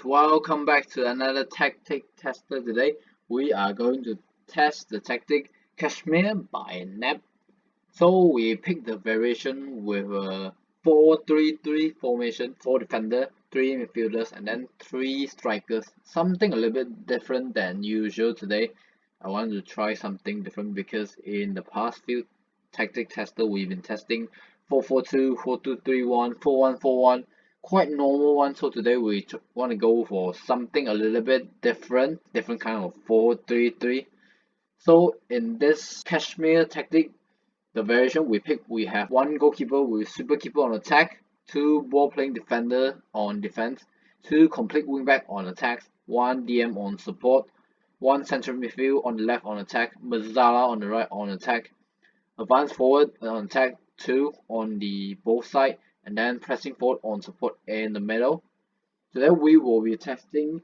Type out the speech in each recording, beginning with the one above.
welcome back to another tactic tester. Today we are going to test the tactic Kashmir by Knap. So we picked the variation with a 4-3-3 formation, 4 defender, 3 midfielders and then 3 strikers. Something a little bit different than usual today. I want to try something different because in the past few tactic tester we've been testing 4-4-2, 4-2-3-1, 4-1-4-1. Quite normal one. So today we want to go for something a little bit different kind of 4-3-3. So in this Kashmir tactic, the variation we pick, we have one goalkeeper with super keeper on attack, 2 ball playing defender on defense, 2 complete wingback on attack, 1 DM on support, 1 central midfield on the left on attack, Mazzala on the right on attack, advance forward on attack, 2 on the both side, and then pressing forward on support in the middle. Today we will be testing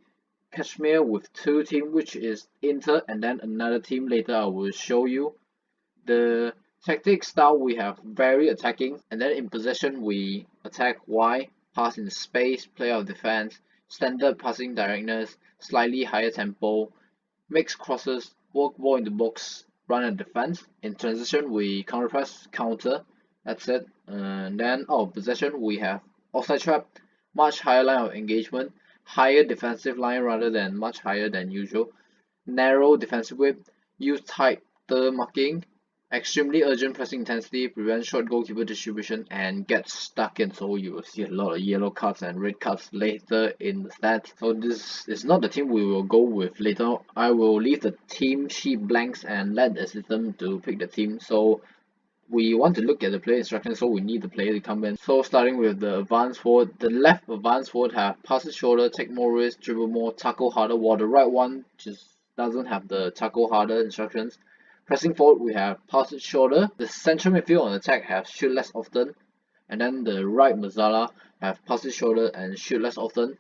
Kashmir with 2 teams, which is Inter and then another team later I will show you. The tactic style we have very attacking, and then in possession we attack wide, pass in space, play out defense, standard passing directness, slightly higher tempo, mix crosses, work ball in the box, run and defense. In transition we counter press, counter. That's it. And then possession we have offside trap, much higher line of engagement, higher defensive line rather than much higher than usual, narrow defensive width, use tighter marking, extremely urgent pressing intensity, prevent short goalkeeper distribution and get stuck in, so you will see a lot of yellow cards and red cards later in the stats. So this is not the team we will go with later. I will leave the team sheet blanks and let the system to pick the team. So we want to look at the player instructions, so we need the player to come in. So starting with the advance forward, the left advance forward have pass it shoulder, take more risk, dribble more, tackle harder, while the right one just doesn't have the tackle harder instructions. Pressing forward we have pass it shoulder, the central midfield on attack have shoot less often, and then the right Mazzala have pass it shoulder and shoot less often.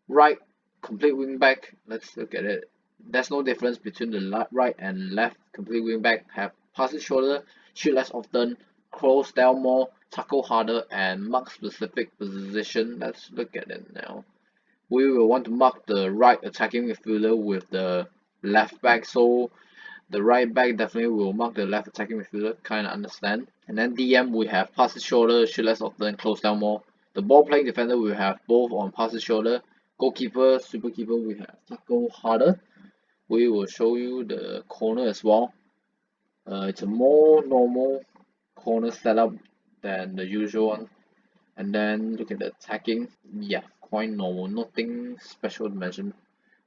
Right complete wing back, let's look at it. There's no difference between the right and left complete wing back, have pass it shoulder, shoot less often, close down more, tackle harder, and mark specific position. Let's look at it now. We will want to mark the right attacking midfielder with the left back, so the right back definitely will mark the left attacking midfielder, kinda understand. And then DM we have pass it shoulder, shoot less often, close down more. The ball playing defender we have both on pass it shoulder. Goalkeeper, super keeper we have tackle harder. We will show you the corner as well. It's a more normal corner setup than the usual one. And then look at the attacking. Yeah, quite normal, nothing special to mention.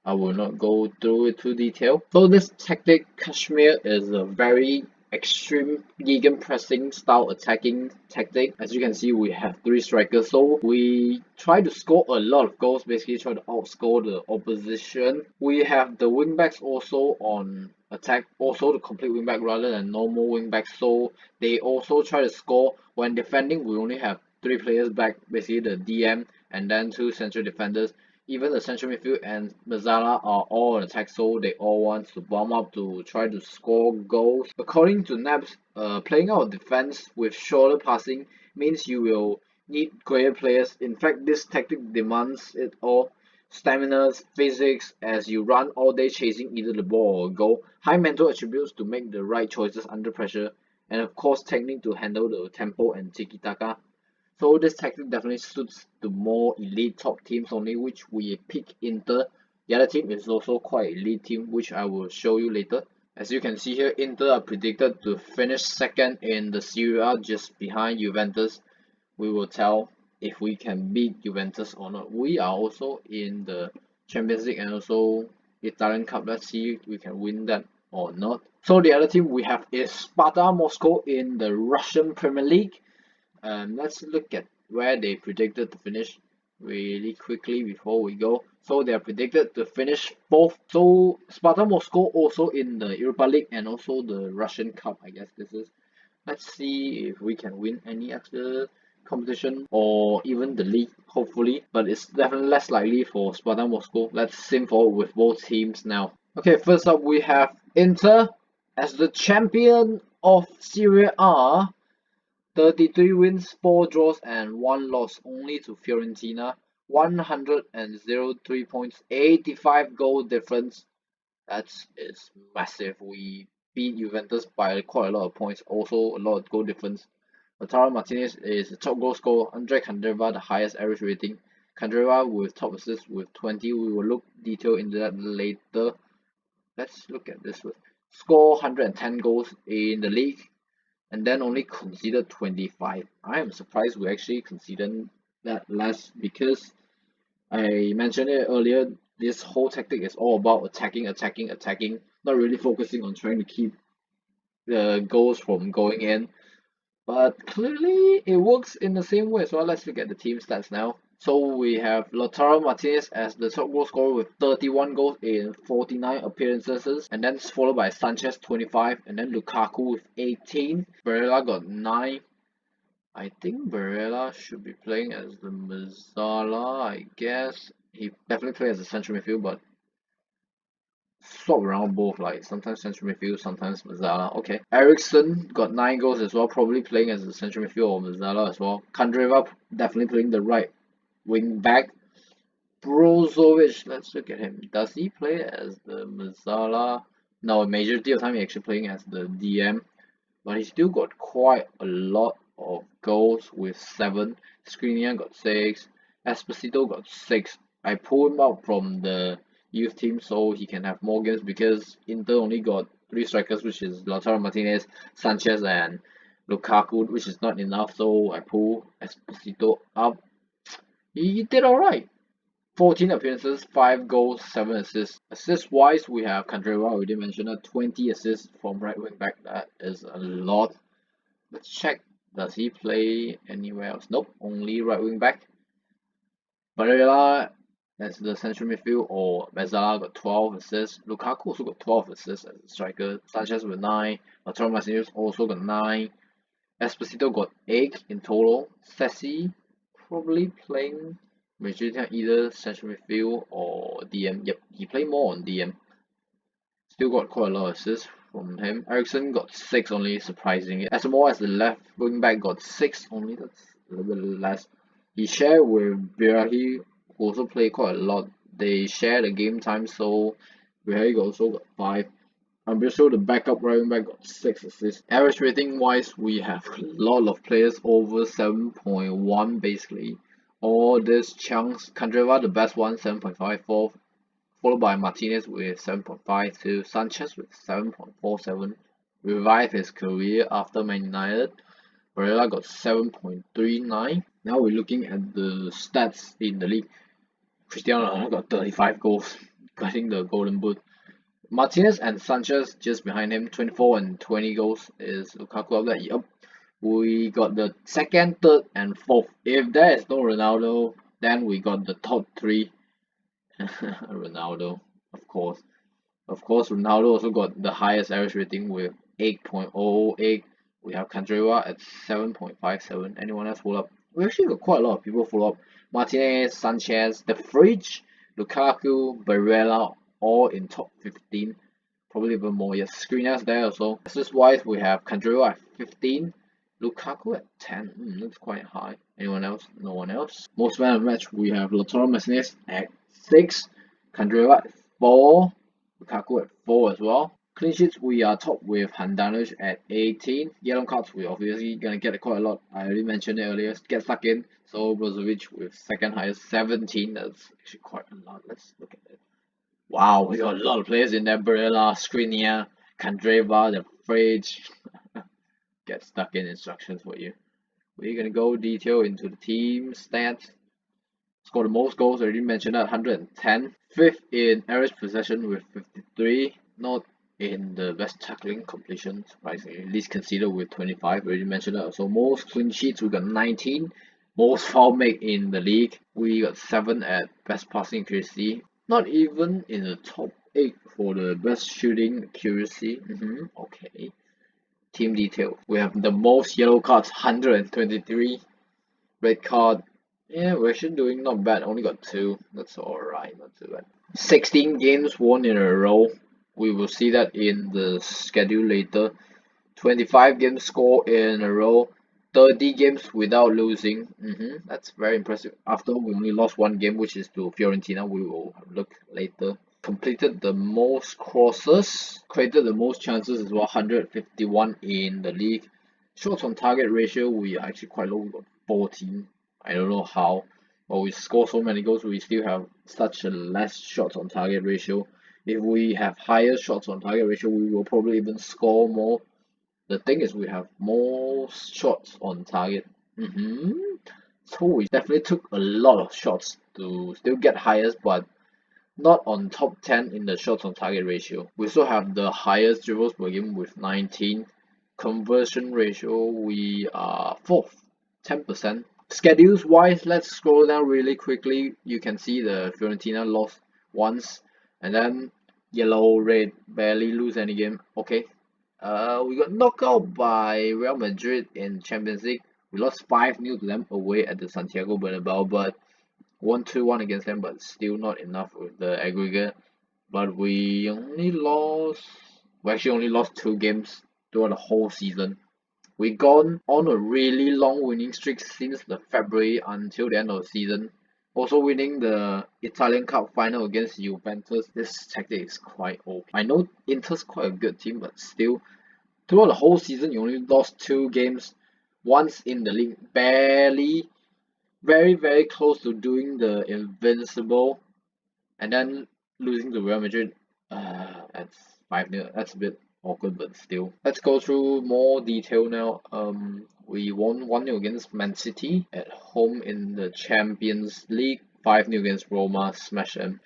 I will not go through it too detail. So this tactic Kashmir is a very extreme gegenpressing style attacking tactic. As you can see, we have 3 strikers, so we try to score a lot of goals, basically try to outscore the opposition. We have the wingbacks also on attack, also the complete wingback rather than normal wingbacks, so they also try to score. When defending we only have 3 players back, basically the DM and then 2 central defenders. Even the central midfield and Mazzala are all on attack, so they all want to bomb up to try to score goals. According to Knap's, playing out defense with shorter passing means you will need greater players. In fact, this tactic demands it all. Stamina, physics, as you run all day chasing either the ball or a goal. High mental attributes to make the right choices under pressure. And of course, technique to handle the tempo and tiki-taka. So this tactic definitely suits the more elite top teams only, which we pick Inter. The other team is also quite elite team, which I will show you later. As you can see here, Inter are predicted to finish second in the Serie A, just behind Juventus. We will tell if we can beat Juventus or not. We are also in the Champions League and also Italian Cup. Let's see if we can win that or not. So the other team we have is Spartak Moscow in the Russian Premier League. Let's look at where they predicted to finish really quickly before we go. So they are predicted to finish 4th. So Spartak Moscow also in the Europa League and also the Russian Cup, I guess this is. Let's see if we can win any other competition or even the league, hopefully, but it's definitely less likely for Spartak Moscow. Let's sim forward with both teams now. Okay, first up we have Inter as the champion of Serie A. 33 wins, 4 draws and 1 loss only to Fiorentina. 103 points, 85 goal difference. That is massive. We beat Juventus by quite a lot of points, also a lot of goal difference. Lautaro Martinez is the top goal scorer. Andre Candreva the highest average rating. Candreva with top assists with 20. We will look detail into that later. Let's look at this one. Score 110 goals in the league and then only conceded 25. I am surprised we actually conceded that less because I mentioned it earlier. This whole tactic is all about attacking, attacking, attacking, not really focusing on trying to keep the goals from going in. But clearly it works in the same way. So let's look at the team stats now. So we have Lautaro Martinez as the top goal scorer with 31 goals in 49 appearances, and then followed by Sanchez 25, and then Lukaku with 18. Barella got 9. I think Barella should be playing as the Mezzala, I guess. He definitely plays as a central midfield, but swap around both, like sometimes central midfield, sometimes Mezzala. Okay. Ericsson got 9 goals as well, probably playing as a central midfield or Mezzala as well. Candreva definitely playing the right wing back. Brozovic, let's look at him. Does he play as the Mezzala? No, majority of the time he actually playing as the DM, but he still got quite a lot of goals with 7. Skriniar got 6. Esposito got 6. I pulled him out from the youth team so he can have more games because Inter only got 3 strikers, which is Lautaro Martinez, Sanchez, and Lukaku, which is not enough. So I pulled Esposito up. He did alright. 14 appearances, 5 goals, 7 assists. Assist wise, we have Candreva, we already mentioned that, 20 assists from right wing back. That is a lot. Let's check. Does he play anywhere else? Nope, only right wing back. Barella as the central midfield or Mezzala got 12 assists. Lukaku also got 12 assists as a striker. Sanchez with 9. Lautaro Martinez also got 9. Esposito got 8 in total. Sessi probably playing majority either central midfield or DM. Yep, he played more on DM. Still got quite a lot of assists from him. Ericsson got 6 only, surprisingly. As more as the left wing back got 6 only, that's a little bit less. He shared with Birahi, who also played quite a lot. They share the game time, so Birahi also got 5. I'm pretty sure the backup right wing back got 6 assists. Average rating wise, we have a lot of players over 7.1 basically. All these chunks. Candreva the best one, 7.54, followed by Martinez with 7.52, Sanchez with 7.47, revived his career after Man United. Barella got 7.39. Now we're looking at the stats in the league. Cristiano Ronaldo got 35 goals, getting the golden boot. Martinez and Sanchez just behind him, 24 and 20 goals. Is Lukaku up there? Yup. We got the 2nd, 3rd, and 4th. If there is no Ronaldo, then we got the top 3. Ronaldo, of course. Of course, Ronaldo also got the highest average rating with 8.008. We have Candreva at 7.57. Anyone else follow up? We actually got quite a lot of people follow up. Martinez, Sanchez, the Fridge, Lukaku, Barella, all in top 15. Probably even more. Yes, Skriniar's there also. Assist wise, we have Candreva at 15. Lukaku at 10. That's quite high. Anyone else? No one else. Most man of the match, we have Lautaro Martinez at 6. Candreva at 4. Lukaku at 4 as well. Clean sheets, we are top with Handanovic at 18. Yellow cards, we obviously gonna get quite a lot. I already mentioned it earlier. Get stuck in. So Brozovic with 2nd highest, 17. That's actually quite a lot. Let's look at it. Wow, we got a lot of players in there. Barella, Skriniar, Candreva, the Fridge. Get stuck in instructions for you. We're gonna go detail into the team stats. Scored the most goals, I already mentioned that, 110. 5th in average possession with 53. Not in the best tackling completion, surprisingly. Least conceded with 25, already mentioned that. So most clean sheets, we got 19. Most foul make in the league, we got 7 at best passing accuracy. Not even in the top 8 for the best shooting accuracy. Okay. Team detail. We have the most yellow cards, 123. Red card, yeah, we're actually doing not bad. Only got 2. That's alright, not too bad. 16 games won in a row. We will see that in the schedule later. 25 games scored in a row. 30 games without losing. That's very impressive. After we only lost one game, which is to Fiorentina, we will look later. Completed the most crosses, created the most chances as well, 151 in the league. Shots on target ratio, we are actually quite low, we got 14. I don't know how, but we score so many goals, we still have such a less shots on target ratio. If we have higher shots on target ratio, we will probably even score more. The thing is, we have more shots on target. So we definitely took a lot of shots to still get highest, but not on top 10 in the shots on target ratio. We also have the highest dribbles per game with 19. Conversion ratio, we are 4th, 10%. Schedules wise, let's scroll down really quickly. You can see the Fiorentina lost once, and then yellow, red, barely lose any game. Okay. We got knocked out by Real Madrid in Champions League. We lost 5-0 to them away at the Santiago Bernabeu, but won 2-1 against them, but still not enough with the aggregate. But we actually only lost 2 games throughout the whole season. We gone on a really long winning streak since the February until the end of the season. Also winning the Italian Cup final against Juventus. This tactic is quite OP. I know Inter's quite a good team, but still, throughout the whole season, you only lost 2 games. Once in the league, barely, very close to doing the invincible, and then losing to Real Madrid. That's 5-0. That's a bit awkward, but still. Let's go through more detail now. We won 1-0 against Man City at home in the Champions League. 5-0 against Roma, smash them.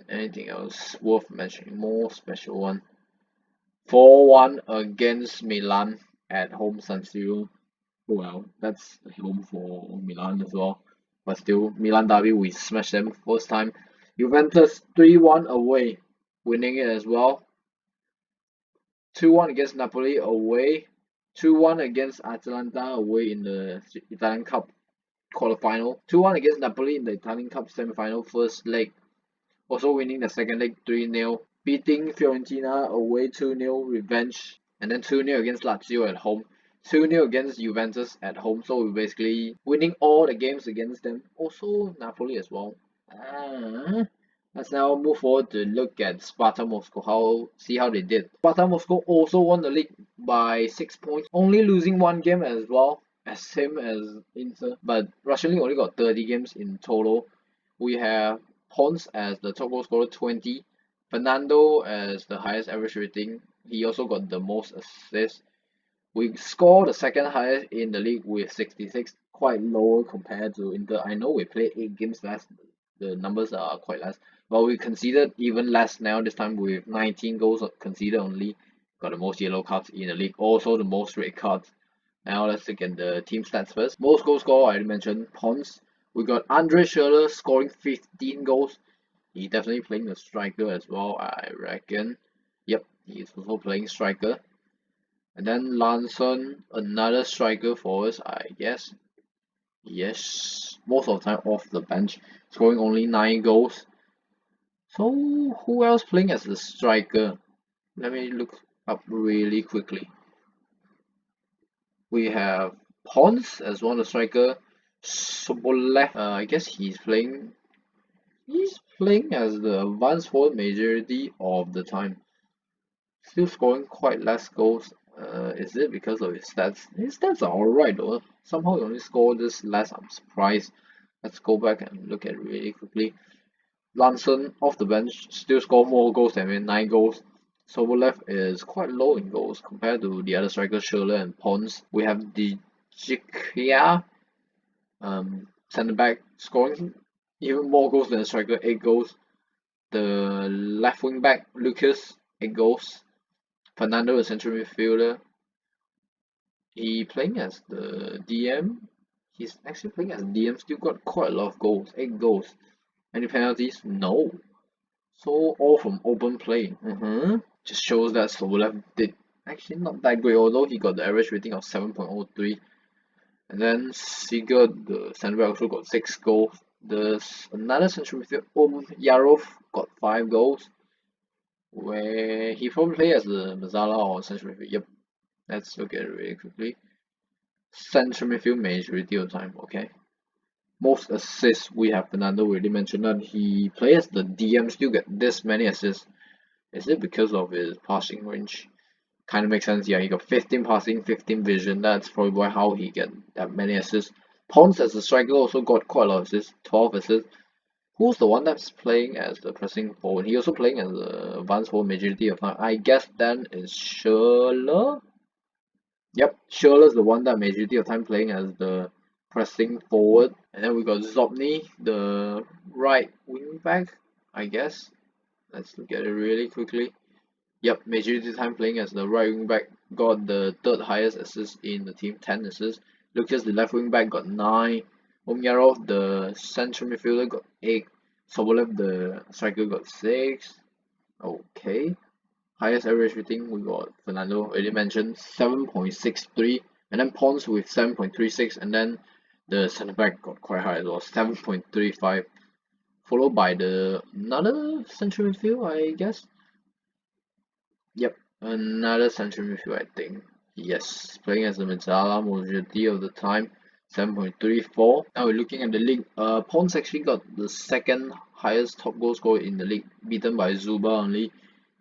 Anything else worth mentioning? More special one. 4-1 against Milan at home San Siro. Well, that's home for Milan as well. But still, Milan derby, we smashed them first time. Juventus 3-1 away, winning it as well. 2-1 against Napoli away. 2-1 against Atalanta away in the Italian Cup quarterfinal. 2-1 against Napoli in the Italian Cup semi-final first leg. Also winning the second leg 3-0. Beating Fiorentina away 2-0 revenge. And then 2-0 against Lazio at home. 2-0 against Juventus at home. So we're basically winning all the games against them. Also Napoli as well. Let's now move forward to look at Spartak Moscow, see how they did. Spartak Moscow also won the league by 6 points, only losing 1 game as well, as same as Inter. But Russian League only got 30 games in total. We have Pons as the top goal scorer, 20. Fernando as the highest average rating. He also got the most assists. We scored the second highest in the league with 66, quite lower compared to Inter. I know we played 8 games less, the numbers are quite less, but we conceded even less now, this time with 19 goals conceded only. Got the most yellow cards in the league, also the most red cards. Now let's look at the team stats first. Most goals scored, I already mentioned, Pons. We got Andre Schürrle scoring 15 goals. He's definitely playing the striker as well, I reckon. Yep, he's also playing striker. And then Lanson, another striker for us, I guess. Yes, most of the time off the bench, scoring only 9 goals. So who else playing as the striker? Let me look up really quickly. We have Pons as one of the striker. Sobolev, I guess he's playing as the advanced forward majority of the time. Still scoring quite less goals. Is it because of his stats? His stats are alright though. Somehow he only scored this less. I'm surprised. Let's go back and look at it really quickly. Lanson off the bench still score more goals than me, 9 goals. Sobolev is quite low in goals compared to the other strikers, Schürrle and Pons. We have Dijikia, centre back, scoring even more goals than the striker, 8 goals. The left wing back, Lucas, 8 goals. Fernando, the central midfielder, he playing as the DM. He's actually playing as DM, still got quite a lot of goals, 8 goals. Any penalties? No. So all from open play. Just shows that Sobolev did actually not that great, although he got the average rating of 7.03. And then Sigurd, the centre back, also got 6 goals. There's another central midfielder, Yarov, got 5 goals. Where he probably play as the Mazzala or central midfielder. Yep. Let's look at it really quickly. central midfield majority of time. Okay. Most assists we have Fernando already mentioned that he plays the DM still get this many assists. Is it because of his passing range? Kind of makes sense. Yeah, he got 15 passing, 15 vision. That's probably how he get that many assists. Pons as a striker also got quite a lot of assists, 12 assists. Who's the one that's playing as the pressing forward? He also playing as the advanced forward majority of time. I guess then is Schürrle. Yep, Schürrle is the one that majority of time playing as the pressing forward. And then we got Zobny, the right wing back, I guess. Let's look at it really quickly. Yep, majority of time playing as the right wing back, got the third highest assist in the team, 10 assists. Lucas, the left wing back, got 9. Omyarov, the central midfielder, got 8. Sobolev, the striker, got 6. Okay. Highest average rating, we got Fernando, already mentioned, 7.63. And then Pons with 7.36. And then the centre back got quite high as well, 7.35. Followed by the another central midfield, I guess. Yep, another central midfield, I think. Yes, playing as the Mezzala majority of the time, 7.34. Now we're looking at the league. Pons actually got the second highest top goal scorer in the league, beaten by Zuba only.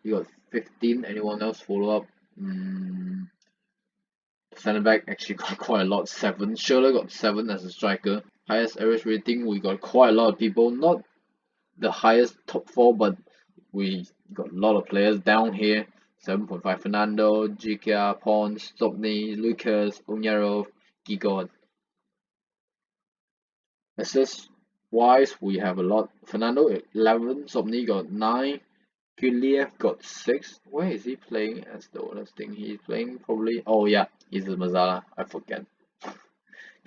He got 15. Anyone else follow up? Centre back actually got quite a lot, 7. Schürrle got 7 as a striker. Highest average rating, we got quite a lot of people. Not the highest top 4, but we got a lot of players down here. 7.5 Fernando, Gica, Pons, Stopney, Lucas, Unyarov, Gigon. Assists wise, we have a lot. Fernando 11, Stopney got 9, Kuliev got 6. Where is he playing as the honest thing? He's playing probably. Oh yeah, he's the Mazzala. I forget.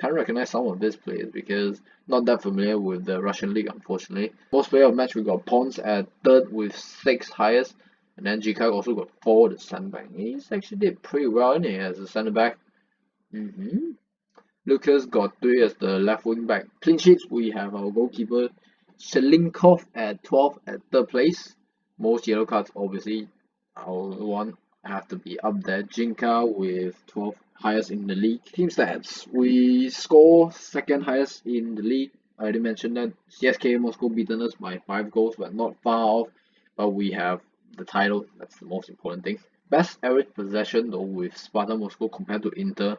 Can't recognize some of these players because not that familiar with the Russian league, unfortunately. Most player of match, we got Pons at 3rd with 6 highest, and then Gika also got 4 the centre back. He's actually did pretty well in here as a centre back. Lucas got 3 as the left wing back. Clean sheets, we have our goalkeeper Shelinkov at 12 at 3rd place. Most yellow cards, obviously, our one have to be up there. Jinka with 12 highest in the league. Team stats, we score 2nd highest in the league. I already mentioned that. CSK Moscow beaten us by 5 goals, but not far off. But we have the title, that's the most important thing. Best average possession though with Spartak Moscow compared to Inter.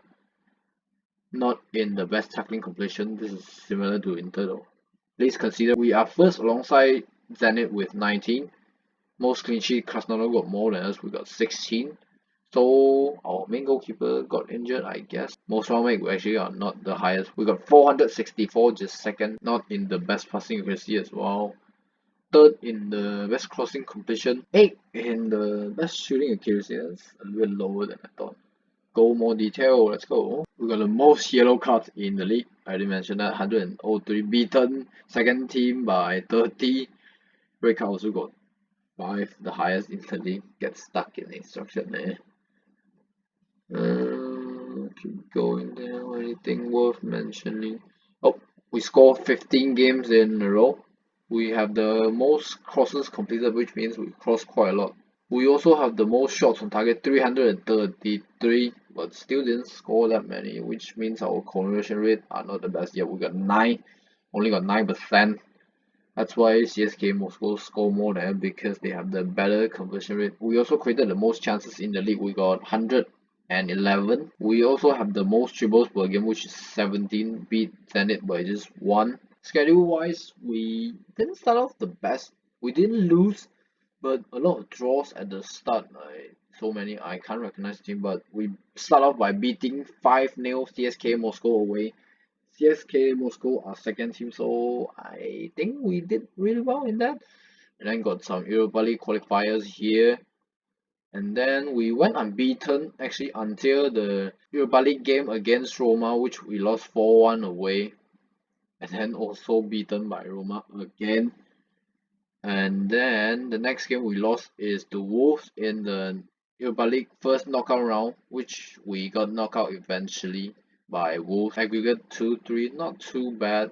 Not in the best tackling completion. This is similar to Inter though. Please consider we are first alongside Zenit with 19. Most clean sheet, Krasnodar got more than us, we got 16. So our main goalkeeper got injured, I guess. Most round make we actually are not the highest. We got 464, just 2nd, not in the best passing accuracy as well. 3rd in the best crossing completion. 8th in the best shooting accuracy. That's a little bit lower than I thought. Go more detail, let's go. We got the most yellow cards in the league. I already mentioned that, 103 beaten. 2nd team by 30. Red card also got 5, the highest in the league. Get stuck in the instruction there. Keep going there. Anything worth mentioning? Oh, we score 15 games in a row. We have the most crosses completed, which means we cross quite a lot. We also have the most shots on target, 333, but still didn't score that many, which means our conversion rate are not the best yet. We got 9, only got 9%. That's why CSK Moscow score more than because they have the better conversion rate. We also created the most chances in the league. We got 111. We also have the most dribbles per game, which is 17, beat Zenit by just 1. Schedule wise, we didn't start off the best. We didn't lose, but a lot of draws at the start. So many, I can't recognize the team, but we start off by beating 5-0 CSK Moscow away. CSK Moscow are 2nd team, so I think we did really well in that. And then got some Europa League qualifiers here. And then we went unbeaten actually until the Europa League game against Roma, which we lost 4-1 away. And then also beaten by Roma again. And then the next game we lost is the Wolves in the Europa League first knockout round, which we got knocked out eventually by Wolves. Aggregate 2-3, not too bad.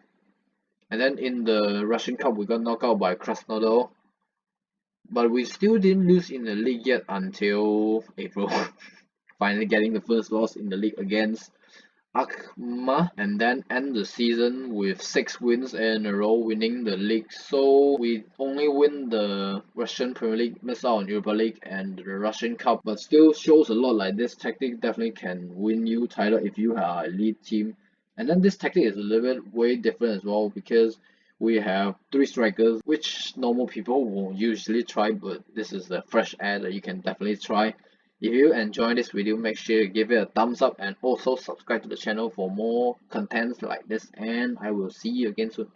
And then in the Russian Cup we got knocked out by Krasnodar. But we still didn't lose in the league yet until April. Finally getting the first loss in the league against AKMA and then end the season with 6 wins in a row, winning the league. So we only win the Russian Premier League, miss out on Europa League and the Russian Cup, but still shows a lot like this tactic definitely can win you title if you are elite team. And then this tactic is a little bit way different as well because we have 3 strikers, which normal people won't usually try, but this is a fresh air that you can definitely try. If you enjoyed this video, make sure to give it a thumbs up and also subscribe to the channel for more contents like this, and I will see you again soon.